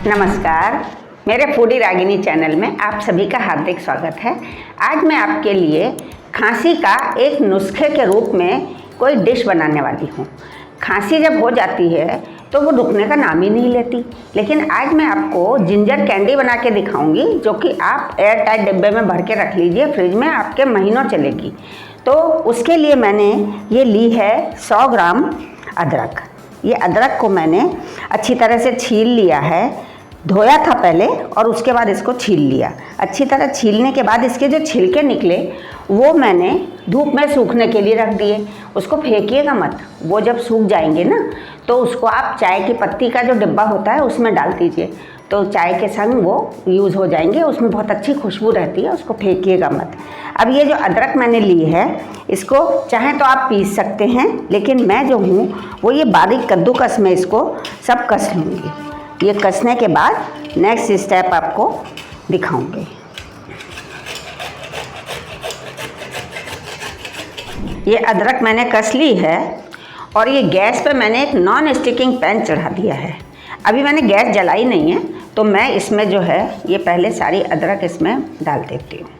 नमस्कार, मेरे foodie Ragini channel में आप सभी का हार्दिक स्वागत है। आज मैं आपके लिए खांसी का एक नुस्खे के रूप में कोई डिश बनाने वाली हूँ। खांसी जब हो जाती है तो वो रुकने का नाम ही नहीं लेती, लेकिन आज मैं आपको जिंजर कैंडी बना के दिखाऊंगी, जो कि आप एयर टाइट डिब्बे में भर के रख लीजिए, फ्रिज में आपके महीनों चलेगी। तो उसके लिए मैंने ये ली है 100 ग्राम अदरक। ये अदरक को मैंने अच्छी तरह से छील लिया है, धोया था पहले और उसके बाद इसको छील लिया। अच्छी तरह छीलने के बाद इसके जो छिलके निकले वो मैंने धूप में सूखने के लिए रख दिए। उसको फेंकिएगा मत, वो जब सूख जाएंगे ना तो उसको आप चाय की पत्ती का जो डिब्बा होता है उसमें डाल दीजिए, तो चाय के संग वो यूज़ हो जाएंगे। उसमें बहुत अच्छी खुशबू रहती है, उसको फेंकिएगा मत। अब ये जो अदरक मैंने ली है, इसको चाहें तो आप पीस सकते हैं, लेकिन मैं जो हूँ वो ये बारीक कद्दूकस में इसको सब कस लूँगी। ये कसने के बाद नेक्स्ट स्टेप आपको दिखाऊंगी। ये अदरक मैंने कस ली है और ये गैस पे मैंने एक नॉन स्टिकिंग पैन चढ़ा दिया है। अभी मैंने गैस जलाई नहीं है, तो मैं इसमें जो है ये पहले सारी अदरक इसमें डाल देती हूँ।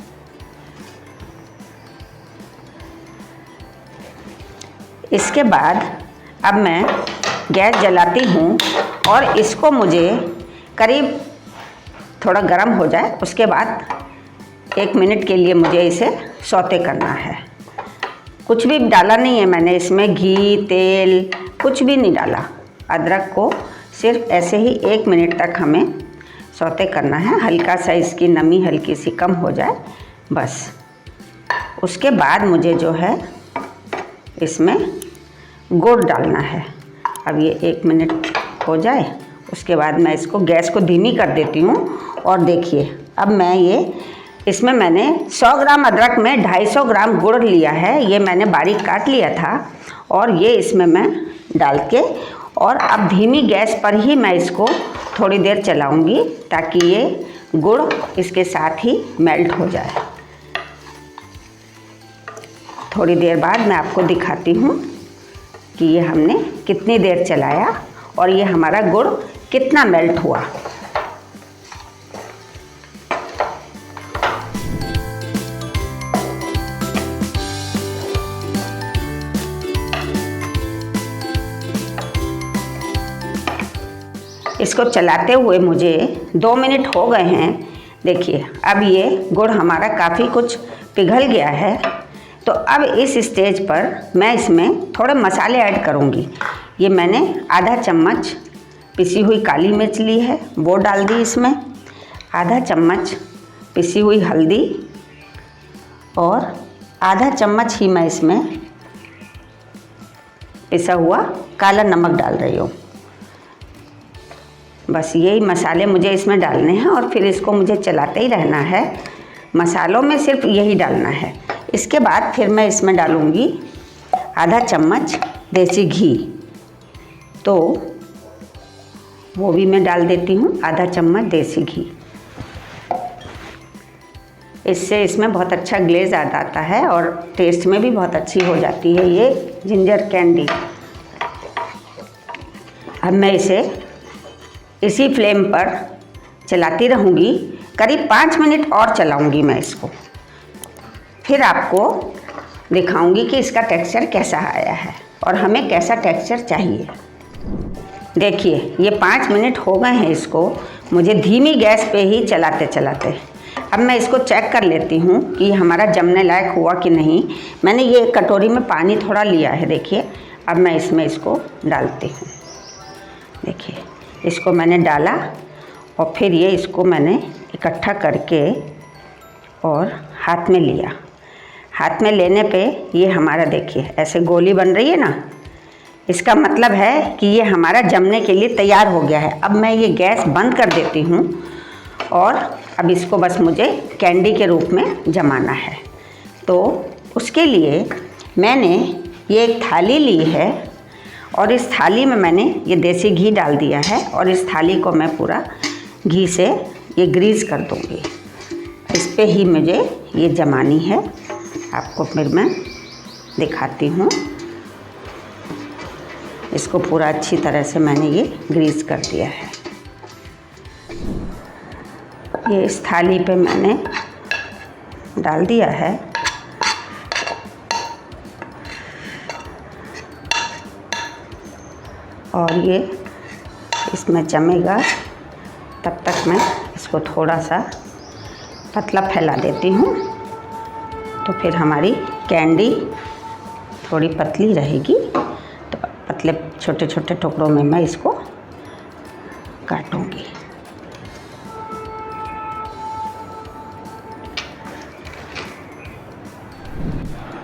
इसके बाद अब मैं गैस जलाती हूँ और इसको मुझे करीब थोड़ा गर्म हो जाए, उसके बाद 1 मिनट के लिए मुझे इसे सौते करना है। कुछ भी डाला नहीं है मैंने इसमें, घी तेल कुछ भी नहीं डाला। अदरक को सिर्फ ऐसे ही 1 मिनट तक हमें सौते करना है, हल्का सा इसकी नमी हल्की सी कम हो जाए बस। उसके बाद मुझे जो है इसमें गुड़ डालना है। अब ये 1 मिनट हो जाए, उसके बाद मैं इसको गैस को धीमी कर देती हूँ। और देखिए अब मैं ये इसमें मैंने 100 ग्राम अदरक में 250 ग्राम गुड़ लिया है। ये मैंने बारीक काट लिया था और ये इसमें मैं डाल के और अब धीमी गैस पर ही मैं इसको थोड़ी देर चलाऊँगी, ताकि ये गुड़ इसके साथ ही मेल्ट हो जाए। थोड़ी देर बाद मैं आपको दिखाती हूँ कि ये हमने कितनी देर चलाया और ये हमारा गुड़ कितना मेल्ट हुआ। इसको चलाते हुए मुझे 2 मिनट हो गए हैं। देखिए अब ये गुड़ हमारा काफ़ी कुछ पिघल गया है। तो अब इस स्टेज पर मैं इसमें थोड़े मसाले ऐड करूँगी। ये मैंने आधा चम्मच पिसी हुई काली मिर्च ली है, वो डाल दी इसमें। आधा चम्मच पिसी हुई हल्दी और आधा चम्मच ही मैं इसमें पिसा हुआ काला नमक डाल रही हूँ। बस यही मसाले मुझे इसमें डालने हैं और फिर इसको मुझे चलाते ही रहना है। मसालों में सिर्फ यही डालना है। इसके बाद फिर मैं इसमें डालूँगी आधा चम्मच देसी घी, तो वो भी मैं डाल देती हूँ, आधा चम्मच देसी घी। इससे इसमें बहुत अच्छा ग्लेज आ जाता है और टेस्ट में भी बहुत अच्छी हो जाती है ये जिंजर कैंडी। अब मैं इसे इसी फ्लेम पर चलाती रहूँगी, करीब 5 मिनट और चलाऊँगी मैं इसको। फिर आपको दिखाऊंगी कि इसका टेक्सचर कैसा आया है और हमें कैसा टेक्सचर चाहिए। देखिए ये 5 मिनट हो गए हैं इसको मुझे धीमी गैस पे ही चलाते चलाते। अब मैं इसको चेक कर लेती हूँ कि हमारा जमने लायक हुआ कि नहीं। मैंने ये एक कटोरी में पानी थोड़ा लिया है, देखिए। अब मैं इसमें इसको डालती हूँ। देखिए इसको मैंने डाला और फिर ये इसको मैंने इकट्ठा करके और हाथ में लिया। हाथ में लेने पे ये हमारा देखिए ऐसे गोली बन रही है ना, इसका मतलब है कि ये हमारा जमने के लिए तैयार हो गया है। अब मैं ये गैस बंद कर देती हूँ और अब इसको बस मुझे कैंडी के रूप में जमाना है। तो उसके लिए मैंने ये एक थाली ली है और इस थाली में मैंने ये देसी घी डाल दिया है और इस थाली को मैं पूरा घी से ये ग्रीस कर दूँगी। इस पे ही मुझे ये जमानी है। आपको फिर मैं दिखाती हूँ। इसको पूरा अच्छी तरह से मैंने ये ग्रीस कर दिया है। ये इस थाली पे मैंने डाल दिया है। और ये इसमें जमेगा, तब तक मैं इसको थोड़ा सा पतला फैला देती हूँ, तो फिर हमारी कैंडी थोड़ी पतली रहेगी। तो पतले छोटे छोटे टुकड़ों में मैं इसको काटूँगी।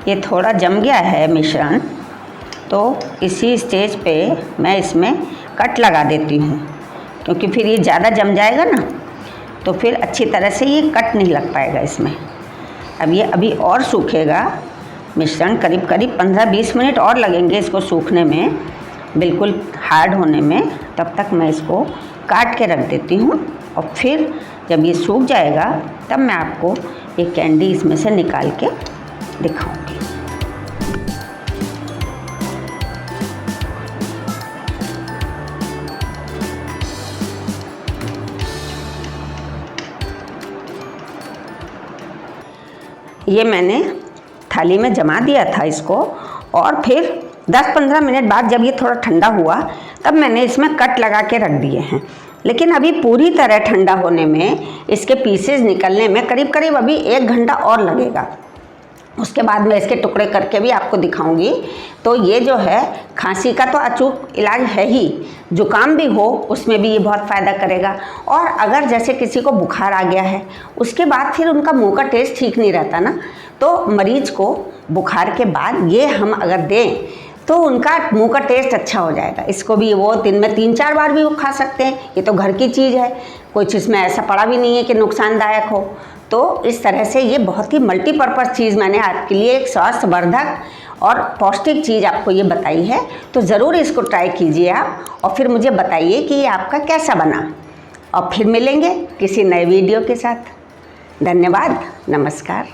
ये थोड़ा जम गया है मिश्रण, तो इसी स्टेज पे मैं इसमें कट लगा देती हूँ, क्योंकि फिर ये ज़्यादा जम जाएगा ना, तो फिर अच्छी तरह से ये कट नहीं लग पाएगा इसमें। अब ये अभी और सूखेगा मिश्रण, करीब करीब 15-20 मिनट और लगेंगे इसको सूखने में, बिल्कुल हार्ड होने में। तब तक मैं इसको काट के रख देती हूँ, और फिर जब ये सूख जाएगा तब मैं आपको ये कैंडी इसमें से निकाल के दिखाऊंगी। ये मैंने थाली में जमा दिया था इसको, और फिर 10-15 मिनट बाद जब ये थोड़ा ठंडा हुआ तब मैंने इसमें कट लगा के रख दिए हैं। लेकिन अभी पूरी तरह ठंडा होने में, इसके पीसेस निकलने में करीब करीब अभी 1 घंटा और लगेगा। उसके बाद मैं इसके टुकड़े करके भी आपको दिखाऊंगी। तो ये जो है खांसी का तो अचूक इलाज है ही, जुकाम भी हो उसमें भी ये बहुत फ़ायदा करेगा। और अगर जैसे किसी को बुखार आ गया है, उसके बाद फिर उनका मुंह का टेस्ट ठीक नहीं रहता ना, तो मरीज को बुखार के बाद ये हम अगर दें तो उनका मुंह का टेस्ट अच्छा हो जाएगा। इसको भी वो दिन में 3-4 बार भी वो खा सकते हैं। ये तो घर की चीज़ है, कोई चीज़ में ऐसा पड़ा भी नहीं है कि नुकसानदायक हो। तो इस तरह से ये बहुत ही मल्टीपर्पज़ चीज़ मैंने आपके लिए एक स्वास्थ्यवर्धक और पौष्टिक चीज़ आपको ये बताई है। तो ज़रूर इसको ट्राई कीजिए आप, और फिर मुझे बताइए कि ये आपका कैसा बना। और फिर मिलेंगे किसी नए वीडियो के साथ। धन्यवाद, नमस्कार।